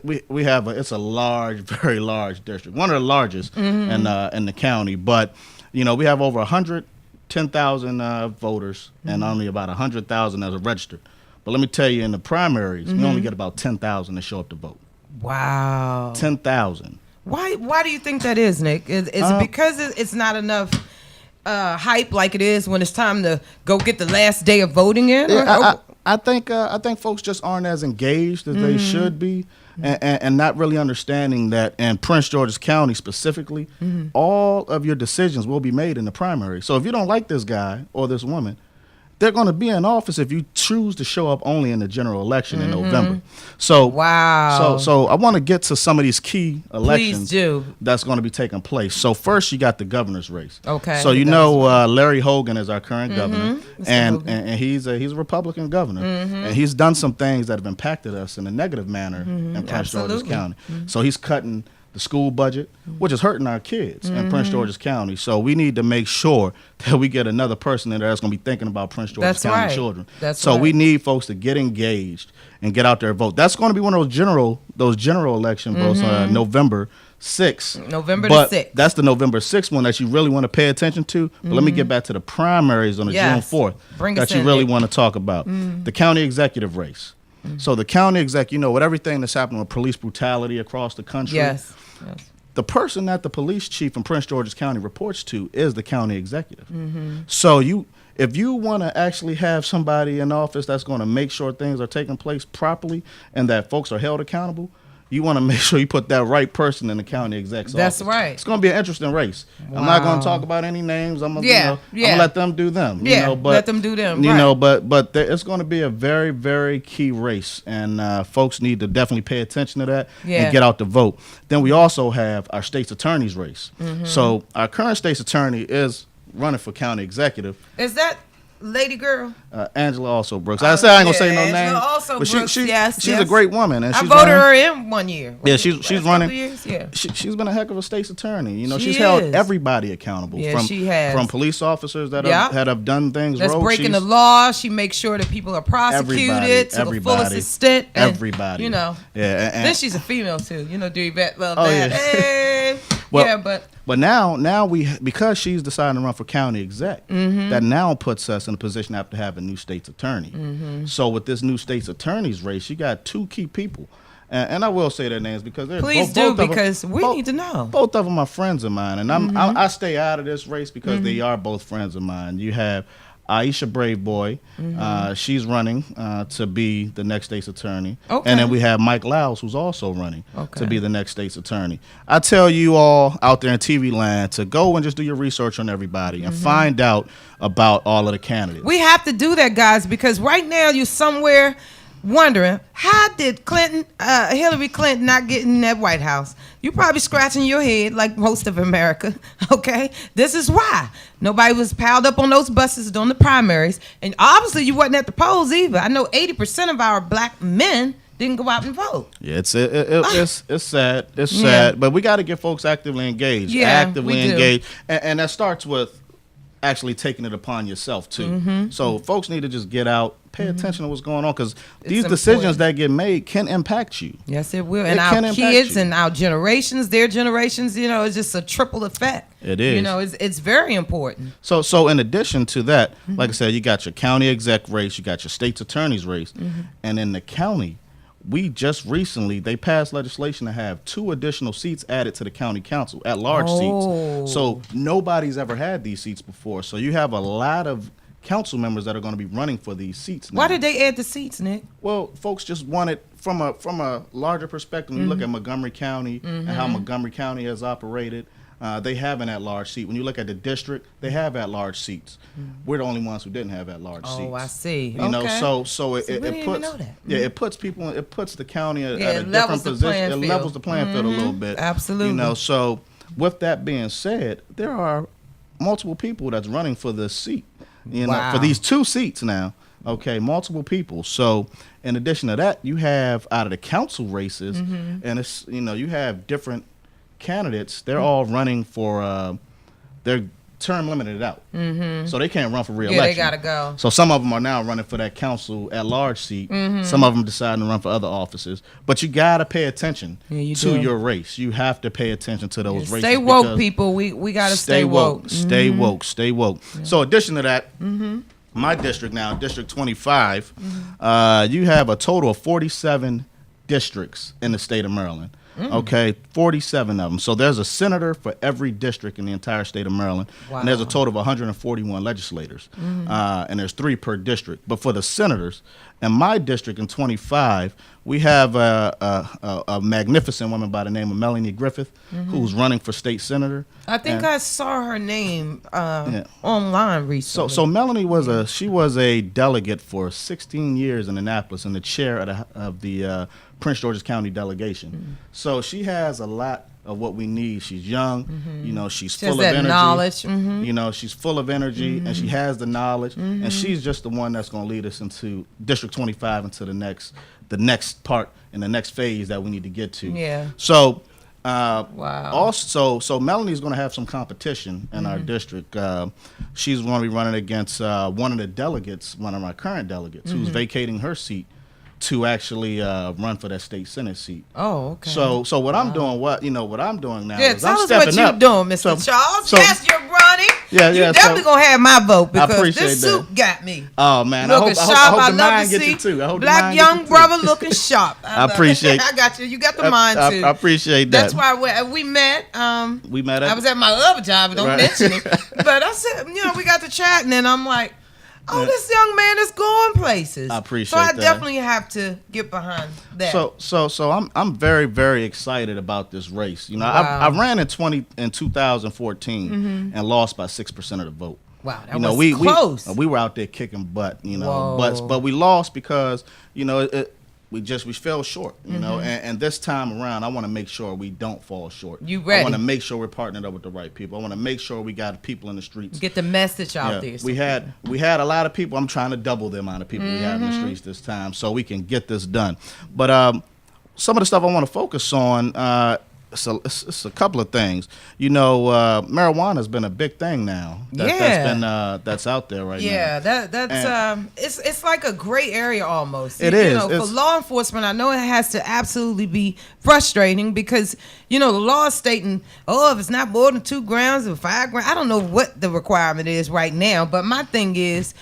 S7: We have it's a large, very large district, one of the largest in the county. But we have over 110,000 voters and only about 100,000 that are registered. But let me tell you, in the primaries, we only get about 10,000 to show up to vote.
S2: Wow.
S7: 10,000.
S2: Why do you think that is, Nick? Is it because it's not enough hype like it is when it's time to go get the last day of voting in?
S7: I think folks just aren't as engaged as they should be, and not really understanding that in Prince George's County specifically, all of your decisions will be made in the primary. So if you don't like this guy or this woman, they're going to be in office if you choose to show up only in the general election in November. So
S2: Wow.
S7: So I want to get to some of these key elections
S2: do.
S7: that's going to be taking place. So first, you got the governor's race.
S2: Okay,
S7: So
S2: the
S7: Larry Hogan is our current governor,
S2: Mr.
S7: and
S2: Hogan.
S7: and he's a Republican governor, and he's done some things that have impacted us in a negative manner in Prince George's
S2: Absolutely.
S7: County. So he's cutting the school budget, which is hurting our kids in Prince George's County. So we need to make sure that we get another person in there that's going to be thinking about Prince George's
S2: That's
S7: County
S2: right.
S7: children.
S2: That's
S7: so
S2: right.
S7: we need folks to get engaged and get out there and vote. That's going to be one of those general election votes, November 6th.
S2: November
S7: But
S2: the 6th.
S7: that's the November 6th one that you really want to pay attention to. But let me get back to the primaries on the
S2: Yes.
S7: June 4th
S2: Bring
S7: that
S2: us
S7: you
S2: in,
S7: really
S2: Nick.
S7: want to talk about. The county executive race. So the county exec, with everything that's happening with police brutality across the country,
S2: Yes.
S7: the person that the police chief in Prince George's County reports to is the county executive. So if you want to actually have somebody in office that's going to make sure things are taking place properly and that folks are held accountable, you want to make sure you put that right person in the county exec's
S2: That's
S7: office.
S2: right.
S7: It's going to be an interesting race. I'm not going
S2: Wow.
S7: to talk about any names. I'm going
S2: Yeah,
S7: to let them do them.
S2: Yeah,
S7: but,
S2: let them do them,
S7: You
S2: right.
S7: know, but it's going to be a very, very key race, and folks need to definitely pay attention to that
S2: Yeah.
S7: and get out to vote. Then we also have our state's attorney's race. So our current state's attorney is running for county executive.
S2: Is that lady girl?
S7: Angela also Brooks. I said I ain't gonna say no
S2: Angela
S7: name.
S2: also
S7: but
S2: Brooks, yes,
S7: she's
S2: yes.
S7: a great woman, and
S2: I
S7: she's
S2: voted
S7: running,
S2: her in 1 year.
S7: Yeah, she's
S2: Last couple
S7: running.
S2: years? Yeah.
S7: She's been a heck of a state's attorney.
S2: She
S7: She's held
S2: is.
S7: everybody accountable.
S2: Yeah,
S7: from
S2: she has.
S7: from police officers that
S2: Yeah.
S7: have done things
S2: That's
S7: rogue.
S2: breaking the
S7: She's-
S2: law. She makes sure that people are prosecuted to the fullest extent. And,
S7: Everybody.
S2: Yeah.
S7: And
S2: Then she's a female too. Do Yvette love
S7: Oh,
S2: that?
S7: yeah.
S2: Hey.
S7: Well,
S2: yeah, but
S7: But now because she's decided to run for county exec,
S2: Mm-hmm.
S7: that now puts us in a position to have to have a new state's attorney.
S2: Mm-hmm.
S7: So with this new state's attorney's race, you got two key people. And I will say their names because they're
S2: please
S7: both
S2: do
S7: of them-
S2: because we need to know.
S7: Both of them are friends of mine, and
S2: Mm-hmm.
S7: I stay out of this race because they are both friends of mine. You have Aisha Braveboy, she's running to be the next state's attorney,
S2: Okay.
S7: and then we have Mike Lyles, who's also running
S2: Okay.
S7: to be the next state's attorney. I tell you all out there in TV land to go and just do your research on everybody and find out about all of the candidates.
S2: We have to do that, guys, because right now you're somewhere wondering how did Hillary Clinton not get in that White House? You're probably scratching your head like most of America. Okay, this is why nobody was piled up on those buses during the primaries, and obviously you wasn't at the polls either. I know 80% of our black men didn't go out and vote.
S7: Yeah, it's sad. It's
S2: Yeah.
S7: sad, but we got to get folks actively engaged.
S2: Yeah,
S7: actively
S2: we do.
S7: engaged, and that starts with actually taking it upon yourself too.
S2: Mm-hmm.
S7: So folks need to just get out, pay attention to what's going on, because these
S2: important.
S7: decisions that get made can impact you.
S2: Yes, it will.
S7: It
S2: And
S7: can
S2: our
S7: impact
S2: kids
S7: you.
S2: and our generations, their generations, it's just a triple effect.
S7: It is.
S2: It's very important.
S7: So in addition to that, like I said, you got your county exec race, you got your state's attorney's race, and in the county, we just recently, they passed legislation to have 2 additional seats added to the county council, at-large
S2: Oh.
S7: seats. So nobody's ever had these seats before. So you have a lot of council members that are going to be running for these seats now.
S2: Why did they add the seats, Nick?
S7: Well, folks just wanted, from a larger perspective, when you look at Montgomery County and how Montgomery County has operated, they have an at-large seat. When you look at the district, they have at-large seats. We're the only ones who didn't have at-large seats.
S2: Oh, I see.
S7: You know,
S2: Okay.
S7: so it,
S2: See, we
S7: it
S2: didn't even
S7: puts
S2: know that.
S7: it puts people, it puts the county at
S2: Yeah,
S7: a
S2: it
S7: different
S2: levels the
S7: position.
S2: playing
S7: It
S2: field.
S7: levels the playing field a little bit.
S2: Absolutely.
S7: You know, so with that being said, there are multiple people that's running for this seat. You know,
S2: Wow.
S7: for these 2 seats now. Okay, multiple people. So, in addition to that, you have out of the council races, and it's you have different candidates. They're all running for their term limited out, so they can't run for re-election.
S2: Yeah, they gotta go.
S7: So some of them are now running for that council at large seat. Some of them deciding to run for other offices. But you gotta pay attention
S2: you
S7: to
S2: do.
S7: your race. You have to pay attention to those races.
S2: Stay woke,
S7: because
S2: people. We gotta stay woke.
S7: Stay woke. Stay woke. So, addition to that, my district now, District 25, you have a total of 47 districts in the state of Maryland. Okay, 47 of them. So there's a senator for every district in the entire state of Maryland, and there's a total of 141 legislators, and there's 3 per district. But for the senators, in my district in 25, we have a magnificent woman by the name of Melanie Griffith, who's running for state senator.
S2: I think
S7: And-
S2: I saw her name online recently.
S7: So Melanie was a delegate for 16 years in Annapolis and the chair of the Prince George's County delegation. So she has a lot of what we need. She's young, she's
S2: She has
S7: full of
S2: that
S7: energy.
S2: knowledge.
S7: She's full of energy and she has the knowledge, and she's just the one that's going to lead us into District 25 into the next part and the next phase that we need to get to.
S2: Yeah.
S7: So.
S2: Wow.
S7: Also, so Melanie's going to have some competition in our district. She's going to be running against one of the delegates, one of my current delegates, who's vacating her seat to actually run for that state senate seat.
S2: Oh, okay.
S7: So what I'm doing, what I'm doing now
S2: Yeah,
S7: is
S2: tell
S7: I'm
S2: us
S7: stepping
S2: what you're
S7: up.
S2: doing, Mr.
S7: So-
S2: Charles.
S7: so-
S2: Yes, you're running.
S7: Yeah,
S2: you
S7: yeah,
S2: definitely
S7: so-
S2: gonna have my vote
S7: I
S2: because
S7: appreciate
S2: this
S7: that.
S2: suit got me.
S7: Oh man, I
S2: Looking
S7: hope
S2: sharp.
S7: I
S2: I
S7: the
S2: love
S7: mind
S2: to
S7: gets you
S2: see
S7: too. I hope the
S2: black
S7: mind
S2: young
S7: gets you too.
S2: brother looking sharp.
S7: I appreciate-
S2: I got you. You got the mind too.
S7: I appreciate that.
S2: That's why we met.
S7: We met.
S2: I was at my other job. Don't
S7: Right.
S2: mention it. But I said, we got to chatting, and I'm like, oh, this young man is going places.
S7: I appreciate
S2: So I
S7: that.
S2: definitely have to get behind that.
S7: So I'm very, very excited about this race.
S2: Wow.
S7: I ran in 2014 and lost by 6% of the vote.
S2: Wow, that was close.
S7: We were out there kicking butt,
S2: Whoa.
S7: but we lost because we fell short, and this time around I want to make sure we don't fall short.
S2: You ready?
S7: I want to make sure we're partnered up with the right people. I want to make sure we got people in the streets.
S2: Get the message out there.
S7: We had a lot of people. I'm trying to double the amount of people we have in the streets this time so we can get this done. But some of the stuff I want to focus on, it's a couple of things. Marijuana has been a big thing now. That's out there right now.
S2: Yeah, it's like a gray area almost.
S7: It is.
S2: For law enforcement, I know it has to absolutely be frustrating because the law is stating, if it's not more than 2 grams or 5 grams, I don't know what the requirement is right now. But my thing is,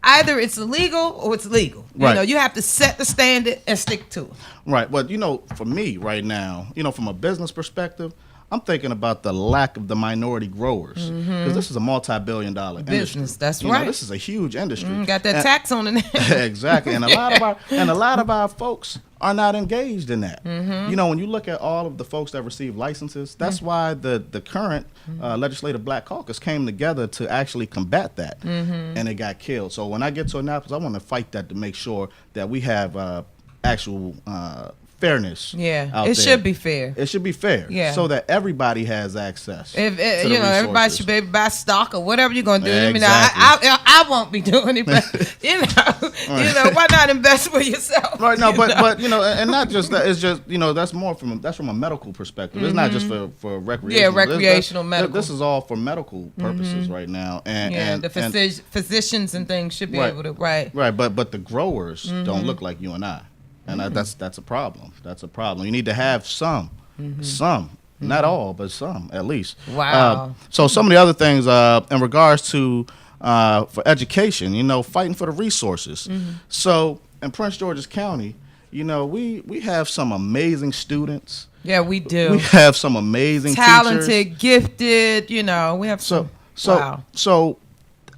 S2: either it's illegal or it's legal.
S7: Right.
S2: You have to set the standard and stick to it.
S7: Right. But for me right now, from a business perspective, I'm thinking about the lack of the minority growers because this is a multi-billion-dollar
S2: Business,
S7: industry.
S2: that's right.
S7: This is a huge industry.
S2: Got that tax on it.
S7: Exactly, and a lot of our folks are not engaged in that. When you look at all of the folks that receive licenses, that's why the current legislative Black Caucus came together to actually combat that, and it got killed. So when I get to Annapolis, I want to fight that to make sure that we have actual fairness.
S2: Yeah,
S7: out
S2: it
S7: there.
S2: should be fair.
S7: It should be fair.
S2: Yeah.
S7: So that everybody has access.
S2: If
S7: to the
S2: everybody
S7: resources.
S2: should be able to buy stock or whatever you're gonna do.
S7: Exactly.
S2: I won't be doing it, but why not invest for yourself?
S7: Right, no, but and not just that. It's just that's more from a medical perspective. It's not just for recreation.
S2: Yeah, recreational medical.
S7: This is all for medical purposes right now, and
S2: the physicians and things should be
S7: Right.
S2: able to right.
S7: But the growers don't look like you and I, and that's a problem. That's a problem. You need to have some, not all, but some at least.
S2: Wow.
S7: So some of the other things in regards to for education, fighting for the resources. So in Prince George's County, we have some amazing students.
S2: Yeah, we do.
S7: We have some amazing
S2: Talented,
S7: teachers.
S2: gifted. We have some. Wow.
S7: So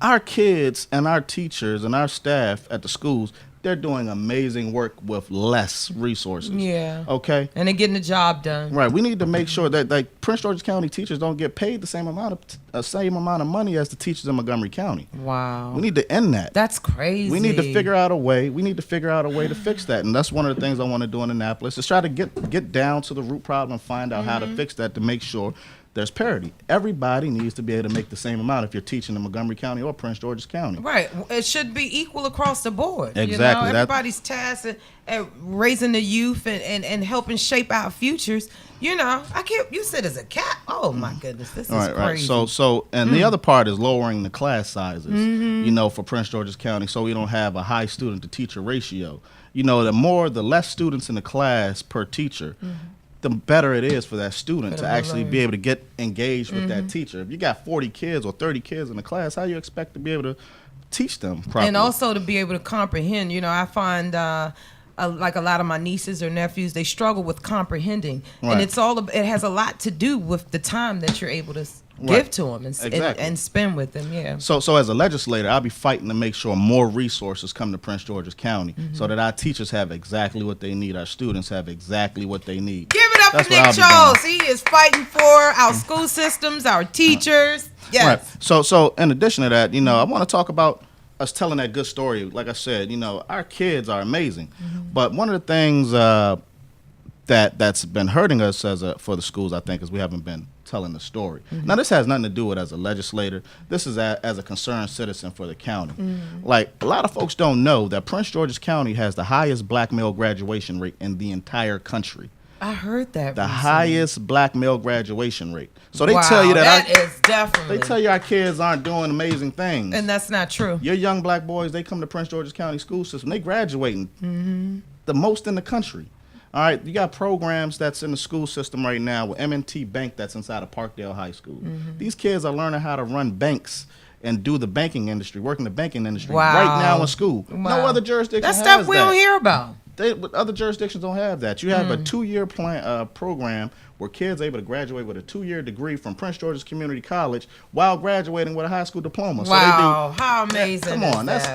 S7: our kids and our teachers and our staff at the schools, they're doing amazing work with less resources.
S2: Yeah.
S7: Okay.
S2: And they're getting the job done.
S7: Right. We need to make sure that Prince George's County teachers don't get paid the same amount of money as the teachers in Montgomery County.
S2: Wow.
S7: We need to end that.
S2: That's crazy.
S7: We need to figure out a way. We need to figure out a way to fix that, and that's one of the things I want to do in Annapolis. Is try to get down to the root problem and find out how to fix that to make sure there's parity. Everybody needs to be able to make the same amount if you're teaching in Montgomery County or Prince George's County.
S2: Right. It should be equal across the board.
S7: Exactly.
S2: You know? Everybody's tasked at raising the youth and helping shape our futures. You know, you said as a cat. Oh my goodness, this is crazy.
S7: Right. So, and the other part is lowering the class sizes, you know, for Prince George's County, so we don't have a high student to teacher ratio. You know, the less students in the class per teacher, the better it is for that student to actually be able to get engaged with that teacher. If you got 40 kids or 30 kids in the class, how you expect to be able to teach them properly?
S2: And also to be able to comprehend. You know, I find like a lot of my nieces or nephews, they struggle with comprehending, and it has a lot to do with the time that you're able to give to them and spend with them. Yeah.
S7: So as a legislator, I'll be fighting to make sure more resources come to Prince George's County, so that our teachers have exactly what they need, our students have exactly what they need.
S2: Give it up for Nick Charles. He is fighting for our school systems, our teachers. Yes.
S7: Right. So in addition to that, you know, I want to talk about us telling that good story. Like I said, you know, our kids are amazing, but one of the things that's been hurting us for the schools, I think, is we haven't been telling the story. Now, this has nothing to do with as a legislator. This is as a concerned citizen for the county. Like, a lot of folks don't know that Prince George's County has the highest black male graduation rate in the entire country.
S2: I heard that.
S7: The highest black male graduation rate. So they tell you
S2: that is definitely.
S7: They tell you our kids aren't doing amazing things,
S2: and that's not true.
S7: Your young black boys, they come to Prince George's County school system. They graduating the most in the country. All right, you got programs that's in the school system right now with M&T Bank that's inside of Parkdale High School. These kids are learning how to run banks and do the banking industry, work in the banking industry right now in school. No other jurisdiction has that.
S2: That's stuff we don't hear about.
S7: Other jurisdictions don't have that. You have a 2-year program where kids are able to graduate with a 2-year degree from Prince George's Community College while graduating with a high school diploma.
S2: Wow, so how amazing!
S7: Come on, that's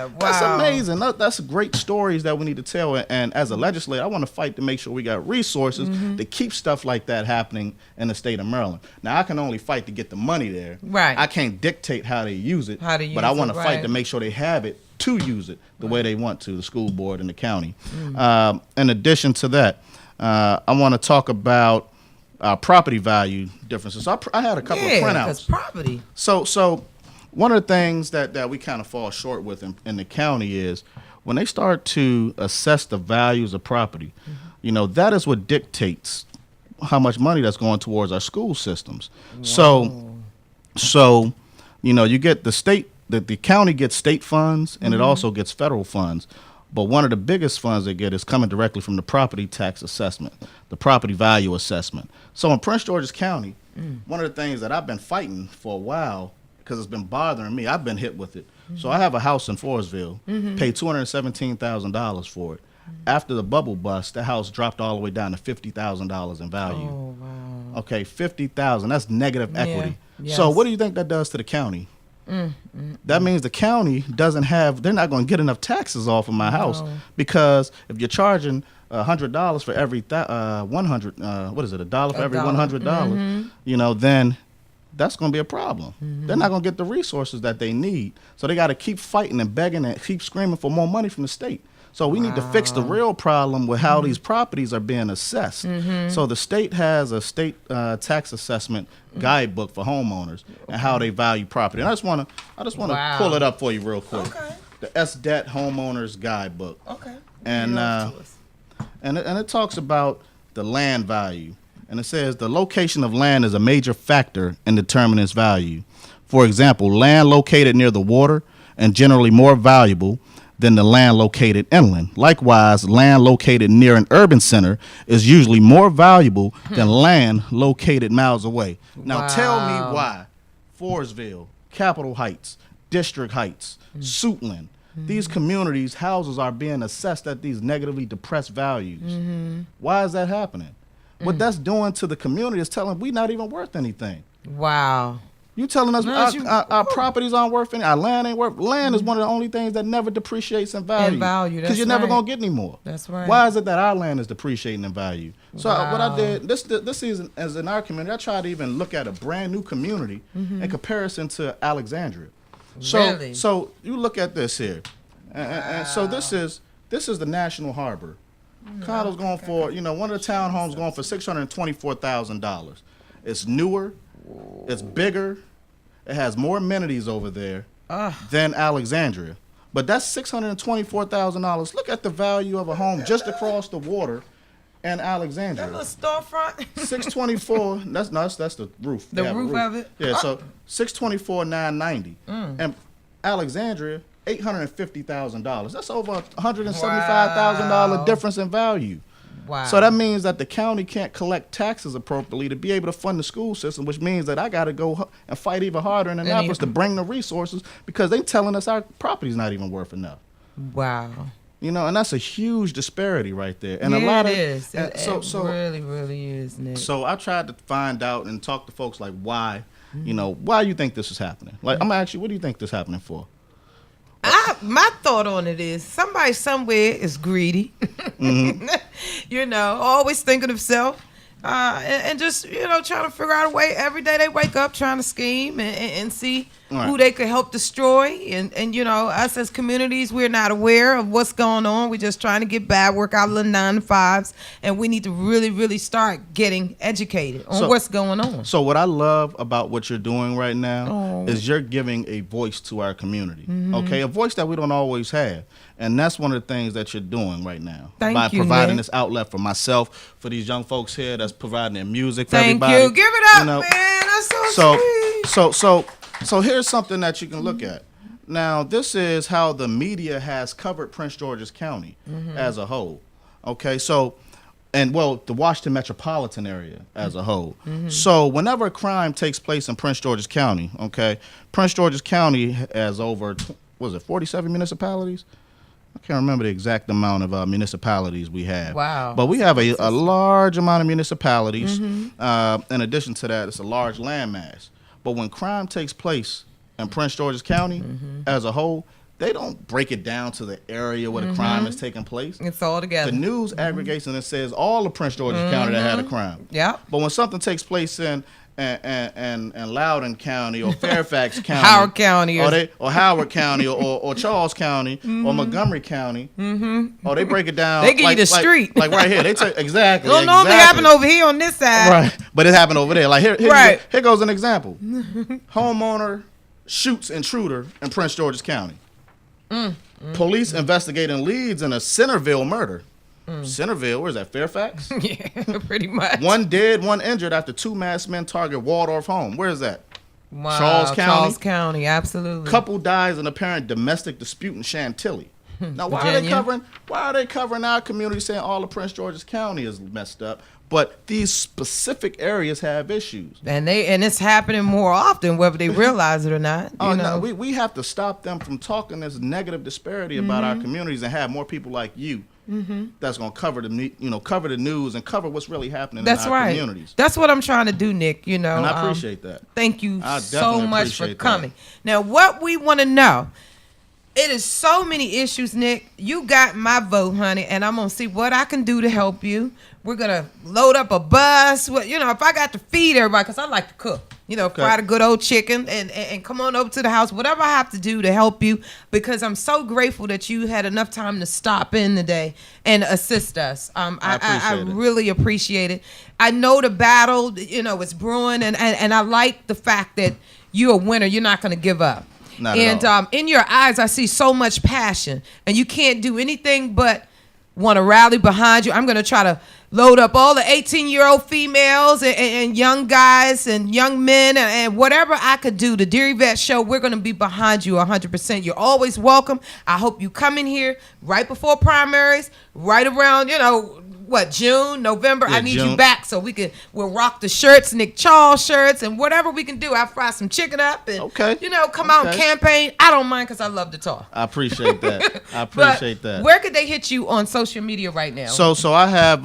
S7: amazing. That's great stories that we need to tell. And as a legislator, I want to fight to make sure we got resources to keep stuff like that happening in the state of Maryland. Now, I can only fight to get the money there.
S2: Right.
S7: I can't dictate how they use it. But I want to fight to make sure they have it to use it the way they want to, the school board and the county. In addition to that, I want to talk about property value differences. So I had a couple of printouts.
S2: Because property.
S7: So one of the things that we kind of fall short with in the county is when they start to assess the values of property, you know, that is what dictates how much money that's going towards our school systems. Wow. So, you know, you get the county gets state funds and it also gets federal funds. But one of the biggest funds they get is coming directly from the property tax assessment, the property value assessment. So in Prince George's County, one of the things that I've been fighting for a while, because it's been bothering me, I've been hit with it. So I have a house in Forestville, paid $217,000 for it. After the bubble bust, the house dropped all the way down to $50,000 in value.
S2: Oh, wow.
S7: Okay, $50,000, that's negative equity.
S2: Yes.
S7: So what do you think that does to the county? That means the county they're not going to get enough taxes off of my house, because if you're charging $100 for every $100, what is it, $1 for every $100, you know, then that's going to be a problem. They're not going to get the resources that they need, so they got to keep fighting and begging and keep screaming for more money from the state. So we need to fix the real problem with how these properties are being assessed. So the state has a state tax assessment guidebook for homeowners and how they value property. And I just want to pull it up for you real quick.
S2: Okay.
S7: The SDET Homeowners Guidebook.
S2: Okay.
S7: And it talks about the land value. And it says the location of land is a major factor in determining its value. For example, land located near the water and generally more valuable than the land located inland. Likewise, land located near an urban center is usually more valuable than land located miles away. Now tell me why Forestville, Capitol Heights, District Heights, Suitland, these communities, houses are being assessed at these negatively depressed values. Why is that happening? What that's doing to the community is telling we're not even worth anything.
S2: Wow.
S7: You telling us our properties aren't worth anything, our land ain't worth. Land is one of the only things that never depreciates in value. Because you're never gonna get any more.
S2: That's right.
S7: Why is it that our land is depreciating in value? So what I did this season, as in our community, I tried to even look at a brand new community in comparison to Alexandria.
S2: Really?
S7: So you look at this here, and so this is the National Harbor. Condo's going for, one of the townhomes going for $624,000. It's newer. It's bigger. It has more amenities over there
S2: Ugh.
S7: than Alexandria. But that's $624,000. Look at the value of a home just across the water in Alexandria.
S2: That little storefront.
S7: 624. That's the roof.
S2: The
S7: They have a
S2: roof of it?
S7: Yeah. So 624,990. And Alexandria, $850,000. That's over $175,000 difference in value.
S2: Wow.
S7: So that means that the county can't collect taxes appropriately to be able to fund the school system, which means that I got to go and fight even harder in Annapolis to bring the resources because they telling us our property's not even worth enough.
S2: Wow.
S7: You know, and that's a huge disparity right there. And
S2: yeah,
S7: a lot
S2: it
S7: of
S2: is.
S7: and
S2: It really is, Nick.
S7: So I tried to find out and talk to folks like why, you know, why you think this is happening. Like I'm gonna ask you, what do you think this is happening for?
S2: My thought on it is somebody somewhere is greedy. You know, always thinking of self. And just, you know, trying to figure out a way. Every day they wake up trying to scheme and see who they could help destroy. And, you know, us as communities, we're not aware of what's going on. We're just trying to get by, work out little 9-to-5s. And we need to really, really start getting educated on what's going on.
S7: So what I love about what you're doing right now is you're giving a voice to our community. Okay, a voice that we don't always have. And that's one of the things that you're doing right now.
S2: Thank
S7: by
S2: you,
S7: providing
S2: Nick.
S7: this outlet for myself, for these young folks here that's providing their music for
S2: Thank
S7: everybody.
S2: you. Give it up,
S7: You know,
S2: man. That's so sweet.
S7: So here's something that you can look at. Now, this is how the media has covered Prince George's County as a whole. Okay, so, and well, the Washington metropolitan area as a whole. So whenever a crime takes place in Prince George's County, okay, Prince George's County has over, 47 municipalities? I can't remember the exact amount of municipalities we have.
S2: Wow.
S7: But we have a large amount of municipalities. In addition to that, it's a large landmass. But when crime takes place in Prince George's County as a whole, they don't break it down to the area where the crime is taking place.
S2: It's all together.
S7: The news aggregates and it says all of Prince George's County that had a crime.
S2: Yeah.
S7: But when something takes place in Loudoun County or Fairfax County,
S2: Howard County,
S7: or Howard County, or Charles County, or Montgomery County, or they break it down.
S2: They give you the street.
S7: like right here. They take exactly.
S2: It don't normally happen over here on this side.
S7: Right, but it happened over there. Like here goes an example. Homeowner shoots intruder in Prince George's County. Police investigating leads in a Centerville murder. Centerville, where's that? Fairfax?
S2: Yeah, pretty much.
S7: One dead, one injured after two masked men target Waldorf home. Where is that?
S2: Wow,
S7: Charles County.
S2: Charles County, absolutely.
S7: Couple dies in apparent domestic dispute in Chantilly. Now, why are they covering our community, saying all of Prince George's County is messed up, but these specific areas have issues?
S2: And it's happening more often, whether they realize it or not.
S7: Oh
S2: you know?
S7: no, we have to stop them from talking this negative disparity about our communities and have more people like you that's gonna cover the news and cover what's really happening
S2: That's
S7: in our
S2: right.
S7: communities.
S2: That's what I'm trying to do, Nick. You know,
S7: And I appreciate that.
S2: Thank you
S7: I
S2: so
S7: definitely
S2: much for
S7: appreciate
S2: coming.
S7: that.
S2: Now, what we want to know, it is so many issues, Nick. You got my vote, honey, and I'm gonna see what I can do to help you. We're gonna load up a bus. You know, if I got to feed everybody, because I like to cook. You know, fry the good old chicken and come on over to the house. Whatever I have to do to help you, because I'm so grateful that you had enough time to stop in today and assist us. I really appreciate it. I know the battle, you know, it's brewing, and I like the fact that you're a winner. You're not going to give up.
S7: Not at all.
S2: In your eyes, I see so much passion, and you can't do anything but want to rally behind you. I'm going to try to load up all the 18-year-old females and young guys and young men and whatever I could do. The Dear Yvette Show, we're going to be behind you 100%. You're always welcome. I hope you come in here right before primaries, right around, you know, June, November.
S7: Yeah,
S2: I need
S7: June.
S2: you back so we'll rock the shirts, Nick Charles shirts, and whatever we can do. I'll fry some chicken up and, come out and campaign. I don't mind because I love to talk.
S7: I appreciate that. I appreciate that.
S2: Where could they hit you on social media right now?
S7: So I have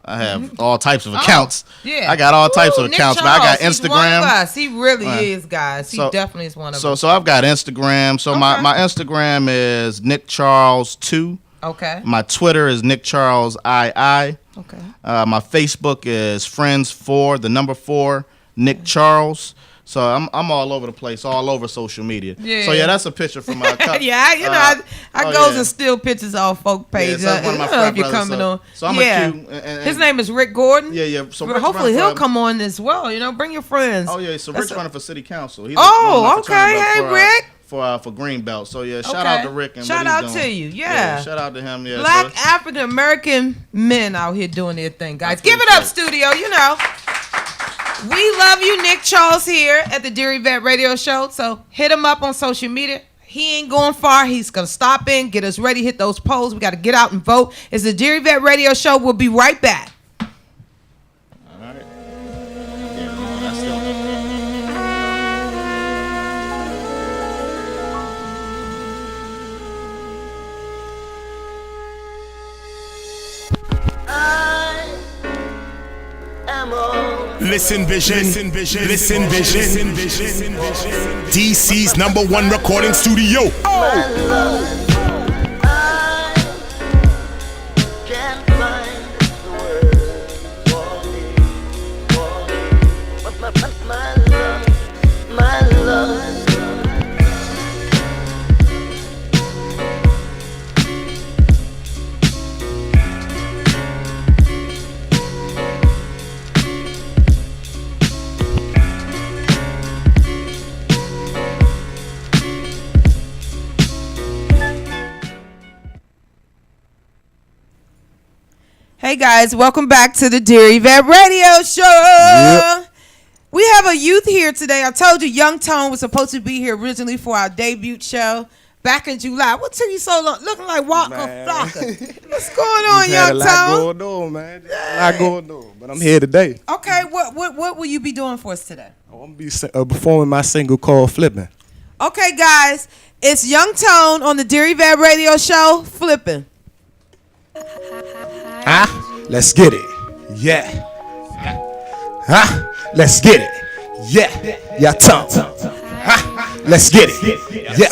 S7: I have all types of accounts.
S2: Yeah,
S7: I got all types of
S2: Nick
S7: accounts, man. I got
S2: Charles,
S7: Instagram.
S2: He's one of us. He really is, guys. He definitely is one of us.
S7: So I've got Instagram. So my Instagram is Nick Charles 2.
S2: Okay.
S7: My Twitter is Nick Charles II.
S2: Okay.
S7: My Facebook is Friends 4, the number 4, Nick Charles. So I'm all over the place, all over social media.
S2: Yeah.
S7: So yeah, that's a picture from my cousin.
S2: I goes and steal pictures off folk page.
S7: Yeah, so one of my
S2: I don't know if
S7: frat
S2: you're
S7: brothers,
S2: coming
S7: so-
S2: on.
S7: so I'm a Q, and
S2: His name is Rick Gordon.
S7: Yeah. So
S2: Well,
S7: Rick's
S2: hopefully
S7: running
S2: he'll
S7: for-
S2: come on as well. Bring your friends.
S7: Oh yeah, so Rick's running for city council. He's
S2: Oh,
S7: one of my
S2: okay.
S7: fraternity
S2: Hey,
S7: brothers
S2: Rick.
S7: For Greenbelt. So yeah, shout
S2: Okay.
S7: out to Rick and
S2: Shout
S7: what
S2: out
S7: he's
S2: to
S7: doing.
S2: you. Yeah.
S7: Shout out to him. Yeah.
S2: Black
S7: so-
S2: African American men out here doing their thing, guys.
S7: I
S2: Give it up,
S7: appreciate
S2: studio. We love you, Nick Charles here at the Dear Yvette Radio Show. So hit him up on social media. He ain't going far. He's going to stop in, get us ready, hit those polls. We got to get out and vote. It's the Dear Yvette Radio Show. We'll be right back.
S7: All right. Yeah, that's still-
S4: Listen vision, listen vision. DC's #1 recording studio.
S2: Hey, guys. Welcome back to the Dear Yvette Radio Show. We have a youth here today. I told you Young Tone was supposed to be here originally for our debut show back in July. What took you so long? Looking like Walker Flocker. What's going on, Young
S6: Had a lot
S2: Tone?
S6: going on, man. A lot going on, but I'm here today.
S2: Okay, what will you be doing for us today?
S6: I'm gonna be performing my single called "Flipping."
S2: Okay, guys, it's Young Tone on the Dear Yvette Radio Show, Flipping.
S6: Let's get it. Yeah. Let's get it. Yeah, Tom. Let's get it. Yeah.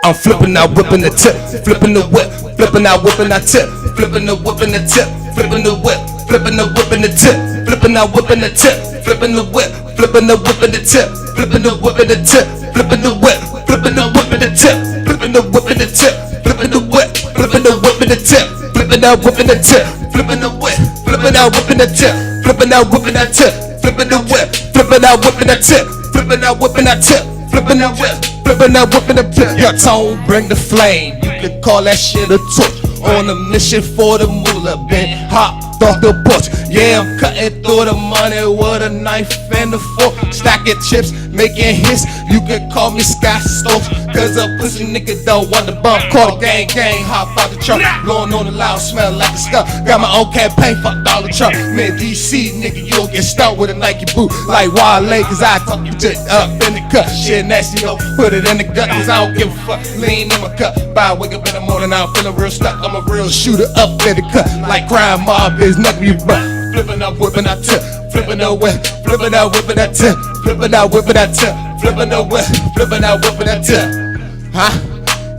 S6: I'm flipping out, whipping the tip, flipping the whip, flipping out, whipping that tip, flipping the whip and the tip, flipping the whip, flipping the whip and the tip, flipping out, whipping the tip, flipping the whip, flipping the whip and the tip, flipping the whip and the tip, flipping the whip, flipping the whip and the tip, flipping the whip and the tip, flipping the whip, flipping the whip and the tip, flipping out, whipping the tip, flipping the whip, flipping out, whipping the tip, flipping out, whipping that tip, flipping the whip, flipping out, whipping that tip, flipping out, whipping that tip, flipping that whip, flipping out, whipping the tip. Your tone bring the flame. You can call that shit a torch. On a mission for the moolah, been hopped off the porch. Yeah, I'm cutting through the money with a knife and a fork. Stacking chips, making hits. You can call me Scott Stokes, cause a pussy nigga don't want the bump. Call the gang, hop out the truck. Blowing on the loud, smell like a stuff. Got my own campaign, fuck Dollar Trump. Man, DC nigga, you'll get stuck with a Nike boot like Wale, cause I talk you just up in the cut. Shit nasty, yo, put it in the gut, cause I don't give a fuck. Lean in my cup, by wake up in the morning, I'm feeling real stuck. I'm a real shooter up in the cut, like crime mob is nothing you but. Flipping up, whipping that tip, flipping that whip, flipping out, whipping that tip, flipping out, whipping that tip, flipping that whip, flipping out, whipping that tip.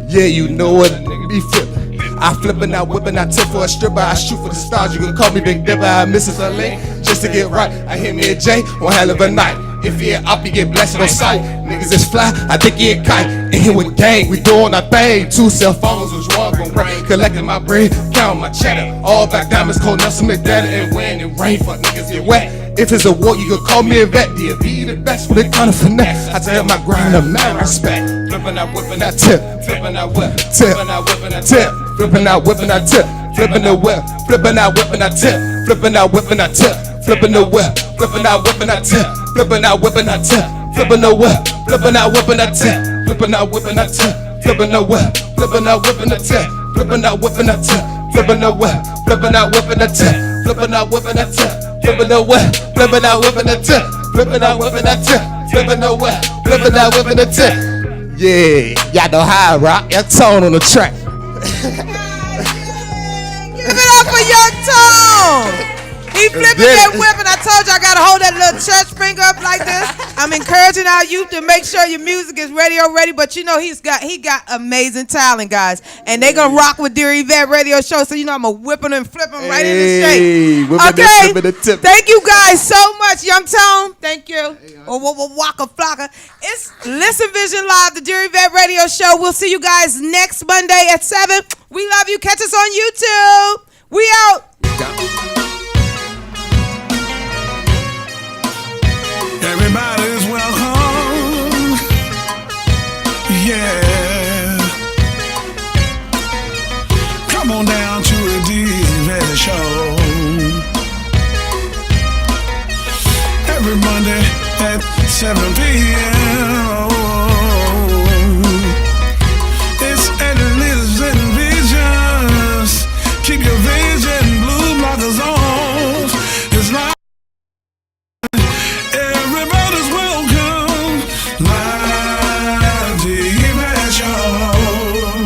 S6: Yeah, you know what a nigga be flipping. I flipping out, whipping out tip for a stripper. I shoot for the stars, you can call me Big Dipper. I misses a lane just to get right. I hear me a J, one hell of a night. If he up, you get blessed on sight. Niggas is fly, I think he a kite. And here with gang, we doing our thing. 2 cell phones, which one gon' break? Collecting my bread, counting my cheddar. All back diamonds, cold Nelson Mandela. And when it rain, fuck niggas get wet. If it's a war, you can call me Yvette. Do be the best with a kind of finesse? I tell my grind, a man respect. Flipping out, whipping that tip, flipping out, whip, flipping out, whipping that tip, flipping out, whipping that tip, flipping the whip, flipping out, whipping that tip, flipping out, whipping that tip, flipping the whip, flipping out, whipping that tip, flipping out, whipping that tip, flipping the whip, flipping out, whipping that tip, flipping out, whipping that tip, flipping the whip, flipping out, whipping that tip, flipping out, whipping that tip, flipping the whip, flipping out, whipping that tip, flipping out, whipping that tip, flipping the whip, flipping out, whipping that tip, flipping out, whipping that tip, flipping the whip, flipping out, whipping that tip. Yeah, y'all know how I rock. Your tone on the track.
S2: Give it up for Young Tone. He flipping that whip, and I told you I gotta hold that little church finger up like this. I'm encouraging our youth to make sure your music is radio ready. But you know he got amazing talent, guys, and they gonna rock with Dear Yvette radio show. So you know I'm gonna whip them and flip them right in the shape. Okay, thank you guys so much, Young Tone. Thank you. Waka Flocka. It's Listen Vision Live, the Dear Yvette radio show. We'll see you guys next Monday at 7. We love you. Catch us on YouTube. We out.
S1: Everybody's welcome. Yeah. Come on down to the D-Ready Show. Every Monday at 7 p.m.